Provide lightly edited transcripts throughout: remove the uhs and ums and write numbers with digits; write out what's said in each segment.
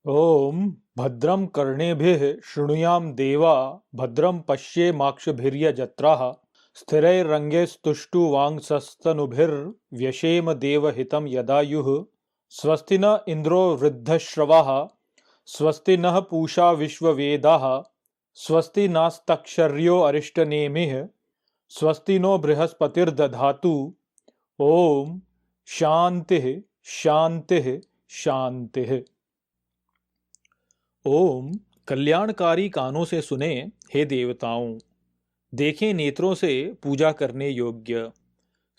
ओम भद्रं कर्णेभिः शृणुयाम देवा भद्रं पश्येमाक्षभिर्यजत्राः स्थिरैरङ्गैस्तुष्टुवांसस्तनुभिर्व्यशेम देवहितं यदायुः स्वस्ति न इन्द्रो वृद्धश्रवाः स्वस्ति नः पूषा विश्ववेदाः स्वस्ति नास्तक्षर्यो अरिष्टनेमिः स्वस्ति नो बृहस्पतिर्दधातु। ओम शांतिः शांतिः शांतिः। ओम कल्याणकारी कानों से सुने हे देवताओं, देखें नेत्रों से पूजा करने योग्य,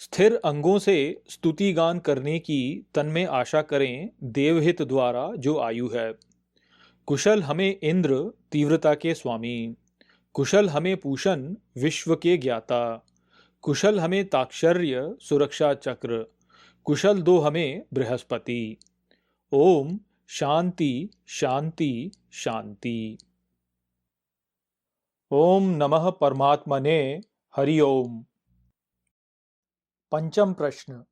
स्थिर अंगों से स्तुति गान करने की तन में आशा करें देवहित द्वारा जो आयु है। कुशल हमें इंद्र तीव्रता के स्वामी, कुशल हमें पूषण विश्व के ज्ञाता, कुशल हमें ताक्षर्य सुरक्षा चक्र, कुशल दो हमें बृहस्पति। ओम शांति शांति शांति। ओम नमः परमात्मने। हरि ओम। पंचम प्रश्न।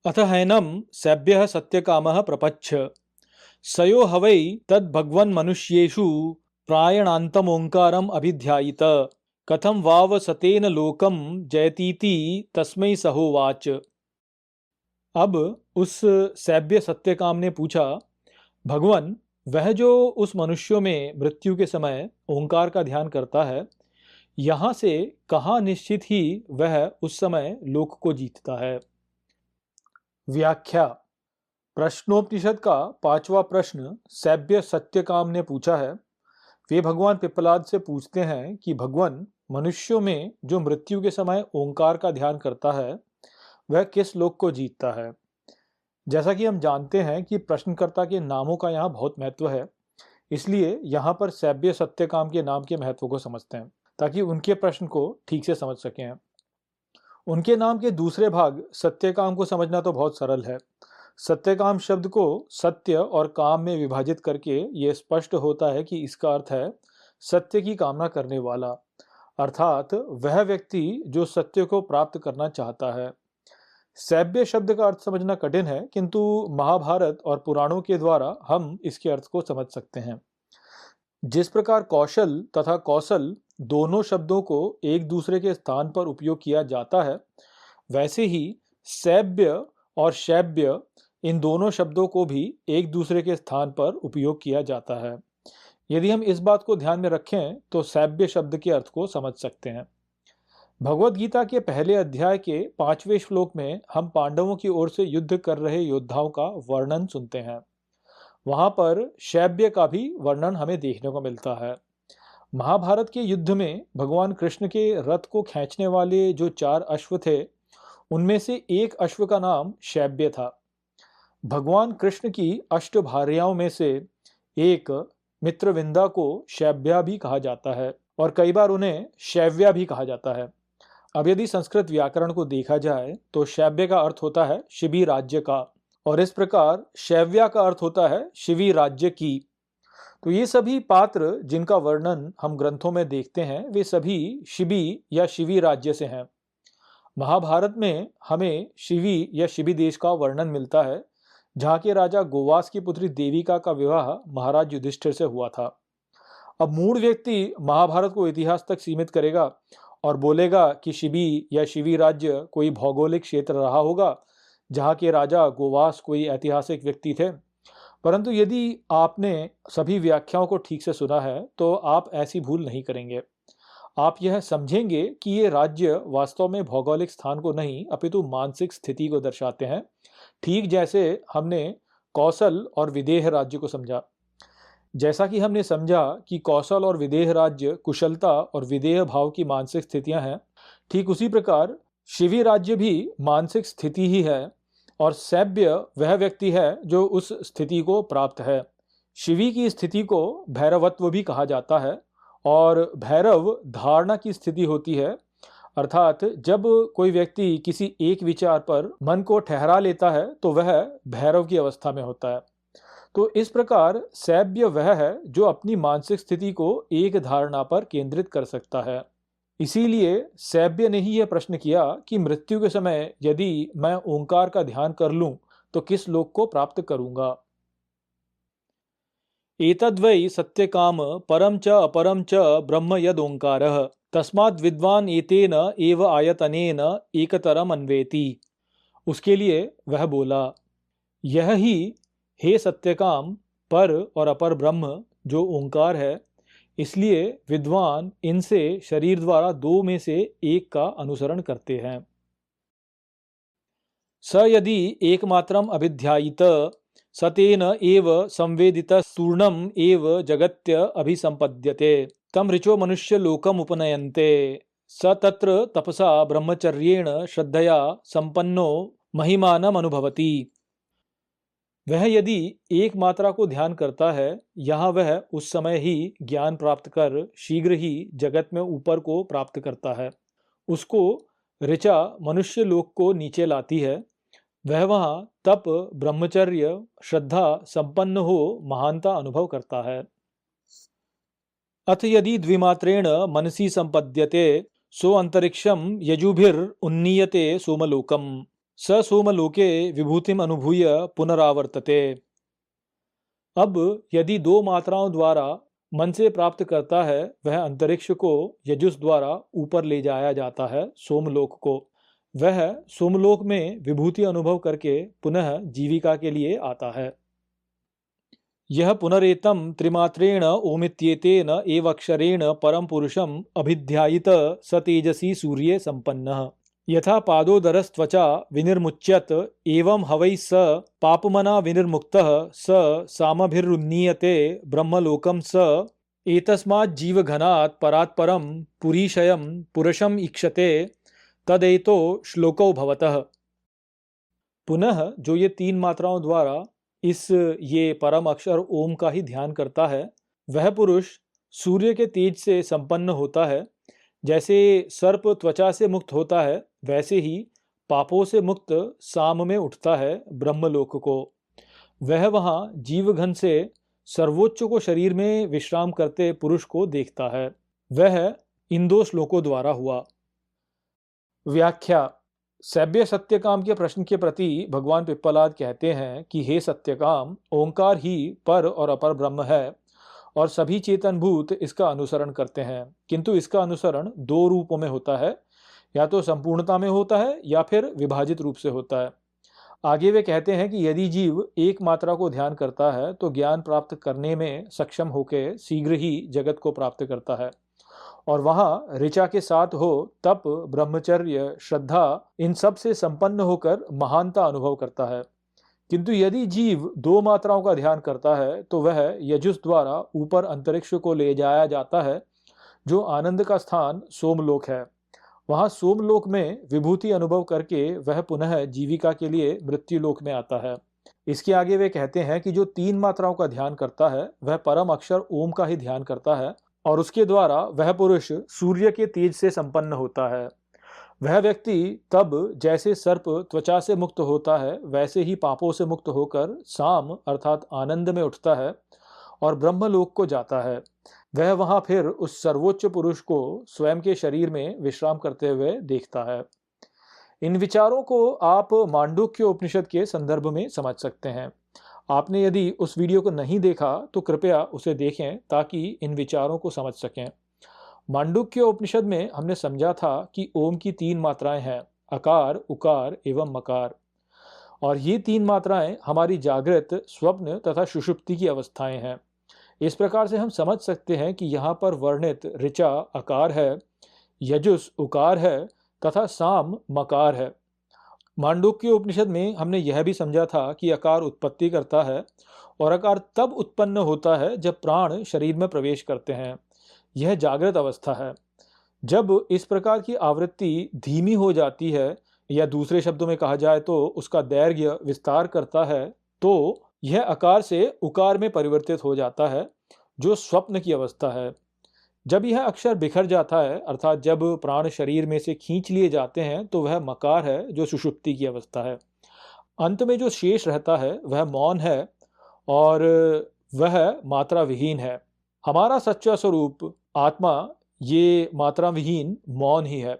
अथ हैनं सभ्यः सत्यकामः प्रपच्छ सयो हवै तद्भगवन्मनुष्येषु प्रायणान्तमोङ्कारम् अभिध्यायित कथं वाव सतेन लोकं जयतीति तस्मै सहोवाच। अब उस सभ्य सत्यकाम ने पूछा, भगवान, वह जो उस मनुष्यों में मृत्यु के समय ओंकार का ध्यान करता है, यहाँ से कहाँ निश्चित ही वह उस समय लोक को जीतता है। व्याख्या। प्रश्नोपनिषद का 5वां प्रश्न सभ्य सत्यकाम ने पूछा है। वे भगवान पिप्पलाद से पूछते हैं कि भगवान, मनुष्यों में जो मृत्यु के समय ओंकार का ध्यान करता है वह किस लोक को जीतता है। जैसा कि हम जानते हैं कि प्रश्नकर्ता के नामों का यहाँ बहुत महत्व है, इसलिए यहाँ पर सभ्य सत्यकाम के नाम के महत्व को समझते हैं ताकि उनके प्रश्न को ठीक से समझ सकें। उनके नाम के दूसरे भाग सत्यकाम को समझना तो बहुत सरल है। सत्यकाम शब्द को सत्य और काम में विभाजित करके ये स्पष्ट होता है कि इसका अर्थ है सत्य की कामना करने वाला, अर्थात वह व्यक्ति जो सत्य को प्राप्त करना चाहता है। सभ्य शब्द का अर्थ समझना कठिन है, किंतु महाभारत और पुराणों के द्वारा हम इसके अर्थ को समझ सकते हैं। जिस प्रकार कौशल तथा कौशल दोनों शब्दों को एक दूसरे के स्थान पर उपयोग किया जाता है, वैसे ही सभ्य और शैव्य इन दोनों शब्दों को भी एक दूसरे के स्थान पर उपयोग किया जाता है। यदि हम इस बात को ध्यान में रखें तो सभ्य शब्द के अर्थ को समझ सकते हैं। भगवद गीता के पहले अध्याय के 5वें श्लोक में हम पांडवों की ओर से युद्ध कर रहे योद्धाओं का वर्णन सुनते हैं। वहां पर शैव्य का भी वर्णन हमें देखने को मिलता है। महाभारत के युद्ध में भगवान कृष्ण के रथ को खींचने वाले जो 4 अश्व थे, उनमें से एक अश्व का नाम शैव्य था। भगवान कृष्ण की अष्टभार्याओं में से एक मित्रविंदा को शैव्या भी कहा जाता है और कई बार उन्हें शैव्या भी कहा जाता है। अब यदि संस्कृत व्याकरण को देखा जाए तो शैव्य का अर्थ होता है शिवी राज्य का, और इस प्रकार शैव्या का अर्थ होता है शिवी राज्य की। तो ये सभी पात्र जिनका वर्णन हम ग्रंथों में देखते हैं वे सभी शिवी या शिवी राज्य से हैं। महाभारत में हमें शिवी या शिवी देश का वर्णन मिलता है, जहाँ के राजा गोवास की पुत्री देविका का विवाह महाराज युधिष्ठिर से हुआ था। अब मूढ़ व्यक्ति महाभारत को इतिहास तक सीमित करेगा और बोलेगा कि शिवी या शिवी राज्य कोई भौगोलिक क्षेत्र रहा होगा जहाँ के राजा गोवास कोई ऐतिहासिक व्यक्ति थे। परंतु यदि आपने सभी व्याख्याओं को ठीक से सुना है तो आप ऐसी भूल नहीं करेंगे। आप यह समझेंगे कि ये राज्य वास्तव में भौगोलिक स्थान को नहीं अपितु मानसिक स्थिति को दर्शाते हैं, ठीक जैसे हमने कौशल और विदेह राज्य को समझा। जैसा कि हमने समझा कि कौशल और विदेह राज्य कुशलता और विदेह भाव की मानसिक स्थितियां हैं, ठीक उसी प्रकार शिवी राज्य भी मानसिक स्थिति ही है और सभ्य वह व्यक्ति है जो उस स्थिति को प्राप्त है। शिवी की स्थिति को भैरवत्व भी कहा जाता है और भैरव धारणा की स्थिति होती है, अर्थात जब कोई व्यक्ति किसी एक विचार पर मन को ठहरा लेता है तो वह भैरव की अवस्था में होता है। तो इस प्रकार सभ्य वह है जो अपनी मानसिक स्थिति को एक धारणा पर केंद्रित कर सकता है। इसीलिए सभ्य ने ही यह प्रश्न किया कि मृत्यु के समय यदि मैं ओंकार का ध्यान कर लूं तो किस लोक को प्राप्त करूंगा। एतद्वै सत्यकाम परम च अपरम च ब्रह्म यद ओंकारः तस्माद् विद्वान एतेन एव आयतनेन एकतरम अन्वेति। उसके लिए वह बोला, यह ही हे सत्यकाम पर और अपर ब्रह्म जो ओंकार है, इसलिए विद्वान इनसे शरीर द्वारा दो में से एक का अनुसरण करते हैं। स यदि एकमात्रम अभिध्यायित सतेन एव संवेदित स्थूर्णम एव जगत्य अभिसंपद्यते तम ऋचो मनुष्य लोकम उपनयन्ते स तत्र तपसा ब्रह्मचर्येण श्रद्धया संपन्नो महिमानम अनुभवति। वह यदि एक मात्रा को ध्यान करता है, यहाँ वह उस समय ही ज्ञान प्राप्त कर शीघ्र ही जगत में ऊपर को प्राप्त करता है। उसको ऋचा मनुष्य लोक को नीचे लाती है। वह वहाँ तप ब्रह्मचर्य श्रद्धा संपन्न हो महानता अनुभव करता है। अथ यदि द्विमात्रेण मनसी संपद्यते सो अंतरिक्षम यजुभिर उन्नीयते सोमलोकम स सोमलोके विभूतिम अनुभूय पुनरावर्तते। अब यदि दो मात्राओं द्वारा मन से प्राप्त करता है, वह अंतरिक्ष को यजुस द्वारा ऊपर ले जाया जाता है सोमलोक को। वह सोमलोक में विभूति अनुभव करके पुनः जीविका के लिए आता है। यह पुनरेतम त्रिमात्रेण ओमित्येतेन एव अक्षरेण परम पुरुषम अभिध्यायित स तेजसी सूर्ये संपन्नः यथा पादोदरस्त्वचा विनिर्मुच्यत एवं हवै स पापमना विनिर्मुक्तः स सामभिरुन्नीयते ब्रह्मलोकम स एतस्मात् जीवघनात् परात्परम पुरीशयम पुरुषम ईक्षते तदेतो श्लोको भवतः। पुनः जो ये तीन मात्राओं द्वारा ये परम अक्षर ओम का ही ध्यान करता है, वह पुरुष सूर्य के तेज से संपन्न होता है। जैसे सर्प त्वचा से मुक्त होता है, वैसे ही पापों से मुक्त साम में उठता है ब्रह्मलोक को। वह वहाँ जीवघन से सर्वोच्च को शरीर में विश्राम करते पुरुष को देखता है। वह इन दो श्लोकों द्वारा हुआ। व्याख्या। सैभ्य सत्यकाम के प्रश्न के प्रति भगवान पिप्पलाद कहते हैं कि हे सत्यकाम, ओंकार ही पर और अपर ब्रह्म है और सभी चेतनभूत इसका अनुसरण करते हैं, किंतु इसका अनुसरण दो रूपों में होता है, या तो संपूर्णता में होता है या फिर विभाजित रूप से होता है। आगे वे कहते हैं कि यदि जीव एक मात्रा को ध्यान करता है तो ज्ञान प्राप्त करने में सक्षम होकर शीघ्र ही जगत को प्राप्त करता है और वहाँ ऋचा के साथ हो तप ब्रह्मचर्य श्रद्धा इन सब से संपन्न होकर महानता अनुभव करता है। किंतु यदि जीव दो मात्राओं का ध्यान करता है तो वह यजुस द्वारा ऊपर अंतरिक्ष को ले जाया जाता है, जो आनंद का स्थान सोमलोक है। वहाँ सोमलोक में विभूति अनुभव करके वह पुनः जीविका के लिए मृत्युलोक में आता है। इसके आगे वे कहते हैं कि जो तीन मात्राओं का ध्यान करता है वह परम अक्षर ओम का ही ध्यान करता है और उसके द्वारा वह पुरुष सूर्य के तेज से संपन्न होता है। वह व्यक्ति तब जैसे सर्प त्वचा से मुक्त होता है, वैसे ही पापों से मुक्त होकर साम अर्थात आनंद में उठता है और ब्रह्मलोक को जाता है। वह वहां फिर उस सर्वोच्च पुरुष को स्वयं के शरीर में विश्राम करते हुए देखता है। इन विचारों को आप मांडूक्य उपनिषद के संदर्भ में समझ सकते हैं। आपने यदि उस वीडियो को नहीं देखा तो कृपया उसे देखें ताकि इन विचारों को समझ सकें। मांडूक्य उपनिषद में हमने समझा था कि ओम की तीन मात्राएं हैं, अकार, उकार एवं मकार, और ये तीन मात्राएं हमारी जागृत, स्वप्न तथा सुषुप्ति की अवस्थाएं हैं। इस प्रकार से हम समझ सकते हैं कि यहाँ पर वर्णित ऋचा अकार है, यजुस उकार है तथा साम मकार है। मांडूक्य उपनिषद में हमने यह भी समझा था कि अकार उत्पत्ति करता है और अकार तब उत्पन्न होता है जब प्राण शरीर में प्रवेश करते हैं। यह जागृत अवस्था है। जब इस प्रकार की आवृत्ति धीमी हो जाती है, या दूसरे शब्दों में कहा जाए तो उसका दैर्घ्य विस्तार करता है, तो यह अकार से उकार में परिवर्तित हो जाता है, जो स्वप्न की अवस्था है। जब यह अक्षर बिखर जाता है, अर्थात जब प्राण शरीर में से खींच लिए जाते हैं, तो वह मकार है, जो सुषुप्ति की अवस्था है। अंत में जो शेष रहता है वह मौन है और वह मात्रा विहीन है। हमारा सच्चा स्वरूप आत्मा ये मात्रा विहीन मौन ही है।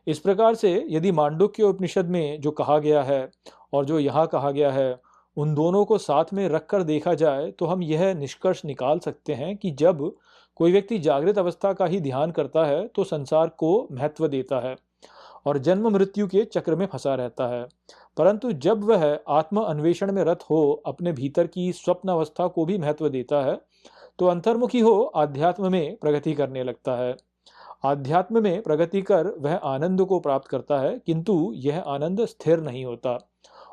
इस प्रकार से यदि मांडूक्य उपनिषद में जो कहा गया है और जो यहाँ कहा गया है उन दोनों को साथ में रखकर देखा जाए तो हम यह निष्कर्ष निकाल सकते हैं कि जब कोई व्यक्ति जागृत अवस्था का ही ध्यान करता है तो संसार को महत्व देता है और जन्म मृत्यु के चक्र में फंसा रहता है, परंतु जब वह आत्म अन्वेषण में रत हो अपने भीतर की स्वप्न अवस्था को भी महत्व देता है तो अंतर्मुखी हो आध्यात्म में प्रगति करने लगता है। आध्यात्म में प्रगति कर वह आनंद को प्राप्त करता है, किंतु यह आनंद स्थिर नहीं होता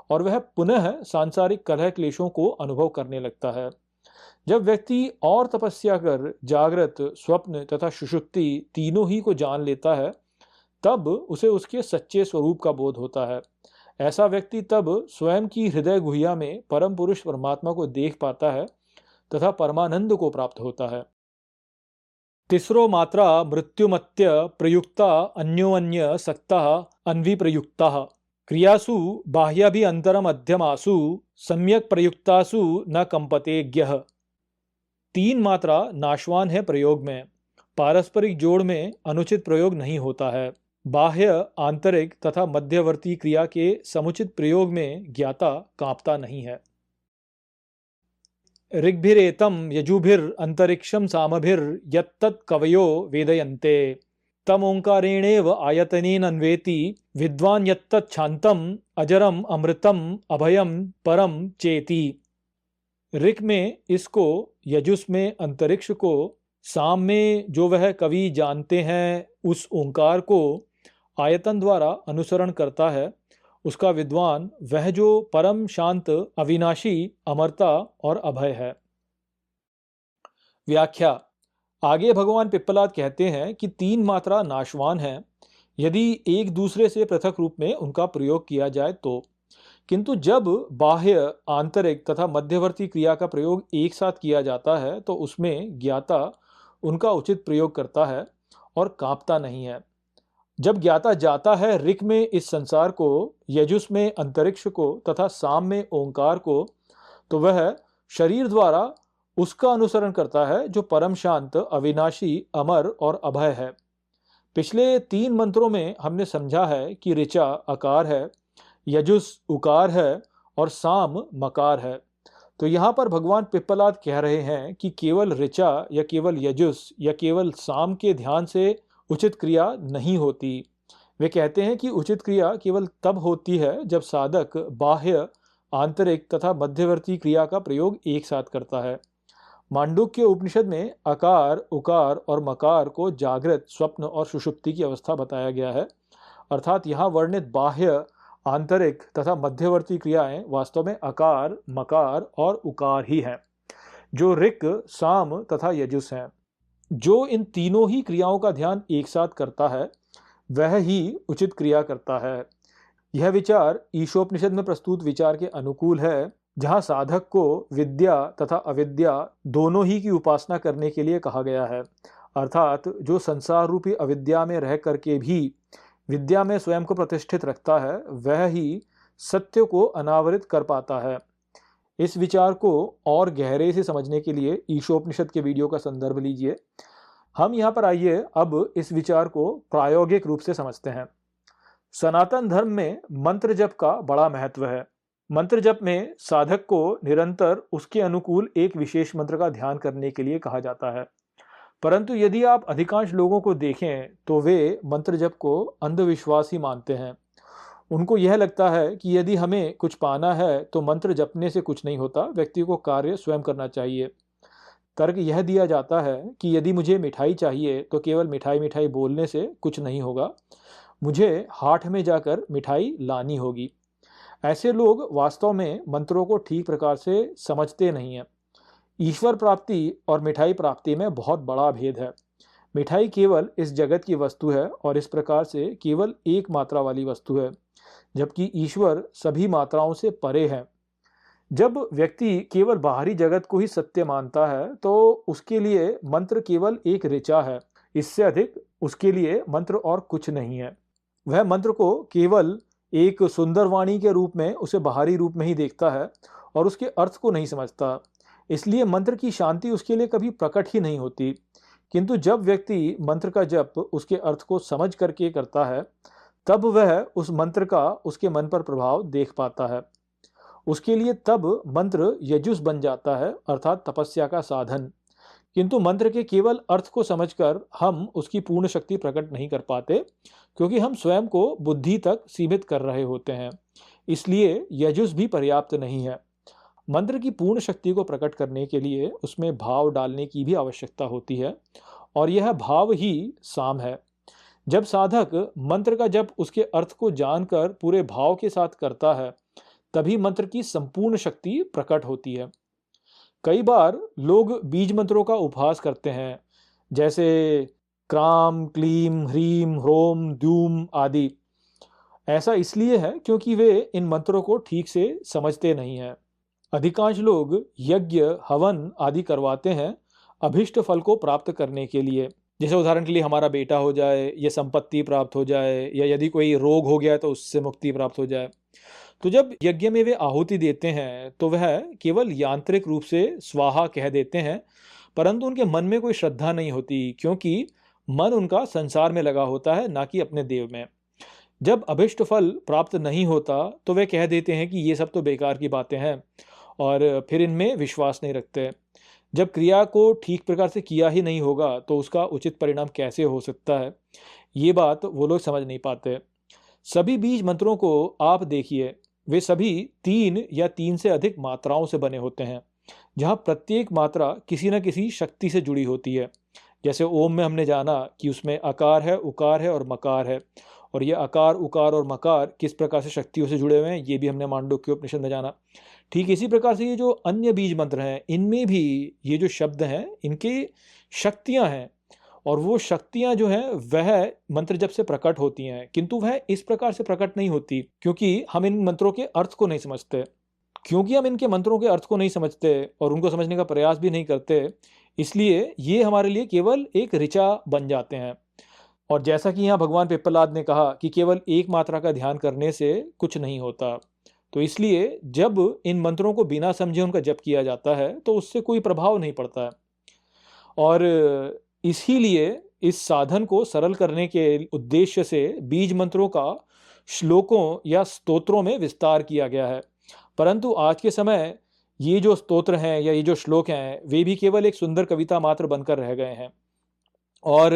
और वह पुनः सांसारिक कलह क्लेशों को अनुभव करने लगता है। जब व्यक्ति और तपस्या कर जागृत, स्वप्न तथा सुषुप्ति तीनों ही को जान लेता है तब उसे उसके सच्चे स्वरूप का बोध होता है। ऐसा व्यक्ति तब स्वयं की हृदय गुहिया में परम पुरुष परमात्मा को देख पाता है तथा परमानंद को प्राप्त होता है। तिसरो मात्रा मृत्युमत्य प्रयुक्ता अन्योन्य सक्ता अन्विप्रयुक्ता क्रियासु बाह्याभ्यंतरम मध्यमासु सम्यक प्रयुक्तासु न कंपते ज्ञः। तीन मात्रा नाशवान है प्रयोग में, पारस्परिक जोड़ में अनुचित प्रयोग नहीं होता है। बाह्य, आंतरिक तथा मध्यवर्ती क्रिया के समुचित प्रयोग में ज्ञाता कांपता नहीं है। ऋग्भिरेतं यजुभिरंतरिक्षं सामभिर्यत्तत् कवयो वेदयन्ते तम ओंकारेणेव आयतनेन अन्वेति विद्वान् यत्तत् शान्तम् अजरम अमृतम अभयम परम चेति। ऋक् में इसको, यजुस में अंतरिक्ष को, साम में जो वह कवि जानते हैं उस ओंकार को आयतन द्वारा अनुसरण करता है, उसका विद्वान वह जो परम शांत, अविनाशी, अमरता और अभय है। व्याख्या। आगे भगवान पिप्पलाद कहते हैं कि तीन मात्रा नाशवान है यदि एक दूसरे से पृथक रूप में उनका प्रयोग किया जाए तो, किंतु जब बाह्य, आंतरिक तथा मध्यवर्ती क्रिया का प्रयोग एक साथ किया जाता है तो उसमें ज्ञाता उनका उचित प्रयोग करता है और कांपता नहीं है। जब ज्ञाता जाता है ऋक् में इस संसार को, यजुस में अंतरिक्ष को तथा साम में ओंकार को, तो वह शरीर द्वारा उसका अनुसरण करता है जो परम शांत, अविनाशी, अमर और अभय है। पिछले तीन मंत्रों में हमने समझा है कि ऋचा अकार है, यजुस उकार है और साम मकार है। तो यहाँ पर भगवान पिप्पलाद कह रहे हैं कि केवल ऋचा या केवल यजुस या केवल साम के ध्यान से उचित क्रिया नहीं होती। वे कहते हैं कि उचित क्रिया केवल तब होती है जब साधक बाह्य, आंतरिक तथा मध्यवर्ती क्रिया का प्रयोग एक साथ करता है। मांडुक्य उपनिषद में अकार, उकार और मकार को जागृत, स्वप्न और सुषुप्ति की अवस्था बताया गया है, अर्थात यहाँ वर्णित बाह्य, आंतरिक तथा मध्यवर्ती क्रियाएं वास्तव में अकार, मकार और उकार ही हैं, जो ऋक्, साम तथा यजुस हैं। जो इन तीनों ही क्रियाओं का ध्यान एक साथ करता है वह ही उचित क्रिया करता है। यह विचार ईशोपनिषद में प्रस्तुत विचार के अनुकूल है, जहाँ साधक को विद्या तथा अविद्या दोनों ही की उपासना करने के लिए कहा गया है, अर्थात जो संसार रूपी अविद्या में रह करके भी विद्या में स्वयं को प्रतिष्ठित रखता है वह ही सत्य को अनावरित कर पाता है। इस विचार को और गहरे से समझने के लिए ईशोपनिषद के वीडियो का संदर्भ लीजिए। हम यहाँ पर आइए अब इस विचार को प्रायोगिक रूप से समझते हैं। सनातन धर्म में मंत्र जप का बड़ा महत्व है। मंत्र जप में साधक को निरंतर उसके अनुकूल एक विशेष मंत्र का ध्यान करने के लिए कहा जाता है, परंतु यदि आप अधिकांश लोगों को देखें तो वे मंत्र जप को अंधविश्वास ही मानते हैं। उनको यह लगता है कि यदि हमें कुछ पाना है तो मंत्र जपने से कुछ नहीं होता, व्यक्ति को कार्य स्वयं करना चाहिए। तर्क यह दिया जाता है कि यदि मुझे मिठाई चाहिए तो केवल मिठाई मिठाई बोलने से कुछ नहीं होगा, मुझे हाट में जाकर मिठाई लानी होगी। ऐसे लोग वास्तव में मंत्रों को ठीक प्रकार से समझते नहीं हैं। ईश्वर प्राप्ति और मिठाई प्राप्ति में बहुत बड़ा भेद है। मिठाई केवल इस जगत की वस्तु है और इस प्रकार से केवल एक मात्रा वाली वस्तु है, जबकि ईश्वर सभी मात्राओं से परे है। जब व्यक्ति केवल बाहरी जगत को ही सत्य मानता है तो उसके लिए मंत्र केवल एक ऋचा है, इससे अधिक उसके लिए मंत्र और कुछ नहीं है। वह मंत्र को केवल एक सुंदर वाणी के रूप में, उसे बाहरी रूप में ही देखता है और उसके अर्थ को नहीं समझता। इसलिए मंत्र की शांति उसके लिए कभी प्रकट ही नहीं होती। किंतु जब व्यक्ति मंत्र का जप उसके अर्थ को समझ करके करता है तब वह उस मंत्र का उसके मन पर प्रभाव देख पाता है। उसके लिए तब मंत्र यजुस बन जाता है, अर्थात तपस्या का साधन। किंतु मंत्र के केवल अर्थ को समझकर हम उसकी पूर्ण शक्ति प्रकट नहीं कर पाते, क्योंकि हम स्वयं को बुद्धि तक सीमित कर रहे होते हैं। इसलिए यजुस भी पर्याप्त नहीं है। मंत्र की पूर्ण शक्ति को प्रकट करने के लिए उसमें भाव डालने की भी आवश्यकता होती है, और यह भाव ही साम है। जब साधक मंत्र का जप उसके अर्थ को जानकर पूरे भाव के साथ करता है, तभी मंत्र की संपूर्ण शक्ति प्रकट होती है। कई बार लोग बीज मंत्रों का उपहास करते हैं, जैसे क्राम, क्लीम, ह्रीम, ह्रोम, द्यूम आदि। ऐसा इसलिए है क्योंकि वे इन मंत्रों को ठीक से समझते नहीं हैं। अधिकांश लोग यज्ञ, हवन आदि करवाते हैं अभिष्ट फल को प्राप्त करने के लिए। जैसे उदाहरण के लिए हमारा बेटा हो जाए, या संपत्ति प्राप्त हो जाए, या यदि कोई रोग हो गया तो उससे मुक्ति प्राप्त हो जाए। तो जब यज्ञ में वे आहुति देते हैं तो वह केवल यांत्रिक रूप से स्वाहा कह देते हैं, परंतु उनके मन में कोई श्रद्धा नहीं होती, क्योंकि मन उनका संसार में लगा होता है, ना कि अपने देव में। जब अभिष्ट फल प्राप्त नहीं होता तो वे कह देते हैं कि ये सब तो बेकार की बातें हैं, और फिर इनमें विश्वास नहीं रखते। जब क्रिया को ठीक प्रकार से किया ही नहीं होगा तो उसका उचित परिणाम कैसे हो सकता है, ये बात वो लोग समझ नहीं पाते। सभी बीज मंत्रों को आप देखिए, वे सभी 3 या 3 से अधिक मात्राओं से बने होते हैं, जहाँ प्रत्येक मात्रा किसी न किसी शक्ति से जुड़ी होती है। जैसे ओम में हमने जाना कि उसमें अकार है, उकार है और मकार है, और ये अकार, उकार और मकार किस प्रकार से शक्तियों से जुड़े हुए हैं, ये भी हमने मांडुक्य उपनिषद में जाना। ठीक इसी प्रकार से ये जो अन्य बीज मंत्र हैं, इनमें भी ये जो शब्द हैं, इनके शक्तियां हैं, और वो शक्तियां जो हैं वह मंत्र जब से प्रकट होती हैं, किंतु वह इस प्रकार से प्रकट नहीं होती, क्योंकि हम इन मंत्रों के अर्थ को नहीं समझते। क्योंकि हम इनके मंत्रों के अर्थ को नहीं समझते और उनको समझने का प्रयास भी नहीं करते, इसलिए ये हमारे लिए केवल एक ऋचा बन जाते हैं। और जैसा कि यहाँ भगवान पिप्पलाद ने कहा कि केवल एक मात्रा का ध्यान करने से कुछ नहीं होता, तो इसलिए जब इन मंत्रों को बिना समझे उनका जप किया जाता है तो उससे कोई प्रभाव नहीं पड़ता है। और इसीलिए इस साधन को सरल करने के उद्देश्य से बीज मंत्रों का श्लोकों या स्तोत्रों में विस्तार किया गया है। परंतु आज के समय ये जो स्तोत्र हैं या ये जो श्लोक हैं, वे भी केवल एक सुंदर कविता मात्र बनकर रह गए हैं। और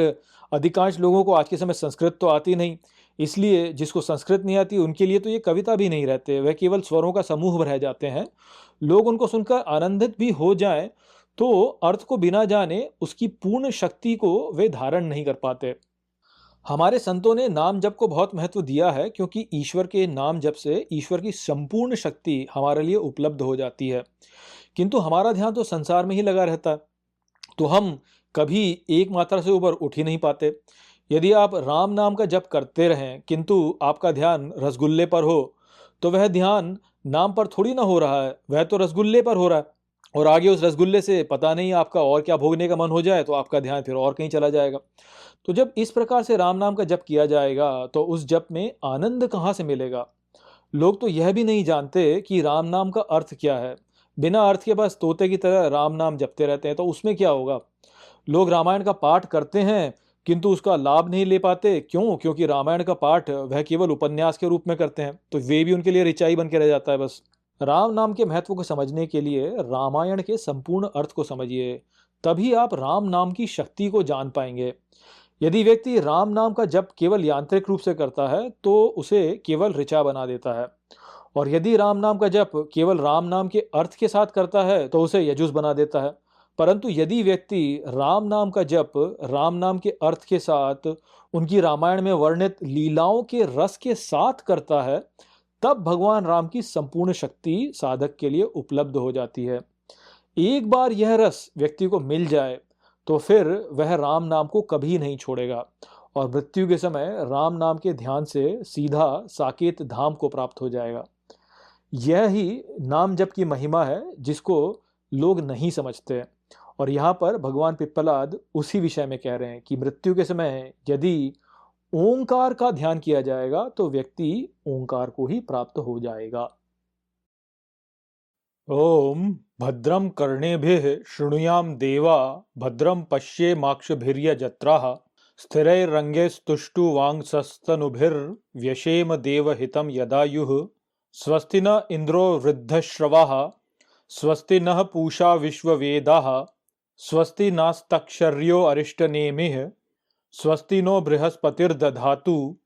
अधिकांश लोगों को आज के समय संस्कृत तो आती नहीं, इसलिए जिसको संस्कृत नहीं आती उनके लिए तो ये कविता भी नहीं रहते, वह केवल स्वरों का समूह रह जाते हैं। लोग उनको सुनकर आनंदित भी हो जाएं तो अर्थ को बिना जाने उसकी पूर्ण शक्ति को वे धारण नहीं कर पाते। हमारे संतों ने नाम जप को बहुत महत्व दिया है, क्योंकि ईश्वर के नाम जप से ईश्वर की संपूर्ण शक्ति हमारे लिए उपलब्ध हो जाती है। किंतु हमारा ध्यान तो संसार में ही लगा रहता है, तो हम कभी एक मात्रा से ऊपर उठ ही नहीं पाते। यदि आप राम नाम का जप करते रहें किंतु आपका ध्यान रसगुल्ले पर हो, तो वह ध्यान नाम पर थोड़ी ना हो रहा है, वह तो रसगुल्ले पर हो रहा है। और आगे उस रसगुल्ले से पता नहीं आपका और क्या भोगने का मन हो जाए तो आपका ध्यान फिर और कहीं चला जाएगा। तो जब इस प्रकार से राम नाम का जप किया जाएगा तो उस जप में आनंद कहाँ से मिलेगा। लोग तो यह भी नहीं जानते कि राम नाम का अर्थ क्या है। बिना अर्थ के बस तोते की तरह राम नाम जपते रहते हैं, तो उसमें क्या होगा। लोग रामायण का पाठ करते हैं किंतु उसका लाभ नहीं ले पाते। क्यों? क्योंकि रामायण का पाठ वह केवल उपन्यास के रूप में करते हैं, तो वे भी उनके लिए रिचाई बन के रह जाता है बस। राम नाम के महत्व को समझने के लिए रामायण के संपूर्ण अर्थ को समझिए, तभी आप राम नाम की शक्ति को जान पाएंगे। यदि व्यक्ति राम नाम का जप केवल यांत्रिक रूप से करता है तो उसे केवल ऋचा बना देता है, और यदि राम नाम का जप केवल राम नाम के अर्थ के साथ करता है तो उसे यजुस बना देता है। परंतु यदि व्यक्ति राम नाम का जप राम नाम के अर्थ के साथ उनकी रामायण में वर्णित लीलाओं के रस के साथ करता है, तब भगवान राम की संपूर्ण शक्ति साधक के लिए उपलब्ध हो जाती है। एक बार यह रस व्यक्ति को मिल जाए तो फिर वह राम नाम को कभी नहीं छोड़ेगा, और मृत्यु के समय राम नाम के ध्यान से सीधा साकेत धाम को प्राप्त हो जाएगा। यह ही नाम जप की महिमा है जिसको लोग नहीं समझते। और यहाँ पर भगवान पिप्पलाद उसी विषय में कह रहे हैं कि मृत्यु के समय यदि ओंकार का ध्यान किया जाएगा तो व्यक्ति ओंकार को ही प्राप्त हो जाएगा। ओम भद्रम कर्णेभिः शृणुयाम देवा भद्रम पश्येमाक्षभिर्यजत्राः स्थिरैरङ्गैस्तुष्टुवांसस्तनुभिर्व्यशेम देवहितं यदायुः स्वस्ति न इंद्रो वृद्धश्रवाः स्वस्ति नः पूषा विश्ववेदाः स्वस्ति नास्तक्षर्यो अरिष्टनेमिः स्वस्ति नो बृहस्पतिर्दधातु।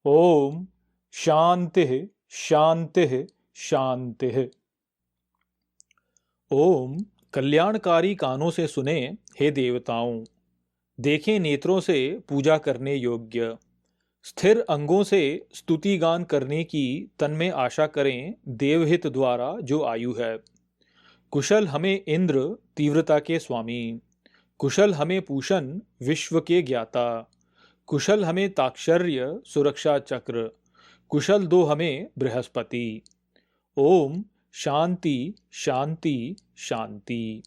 ओम शांतिः शांतिः शांतिः। ओम कल्याणकारी कानों से सुने हे देवताओं, देखें नेत्रों से पूजा करने योग्य, स्थिर अंगों से स्तुति गान करने की तन में आशा करें देवहित द्वारा जो आयु है। कुशल हमें इंद्र तीव्रता के स्वामी, कुशल हमें पूषण विश्व के ज्ञाता, कुशल हमें ताक्षर्य सुरक्षा चक्र, कुशल दो हमें बृहस्पति। ओम शांति शांति शांति।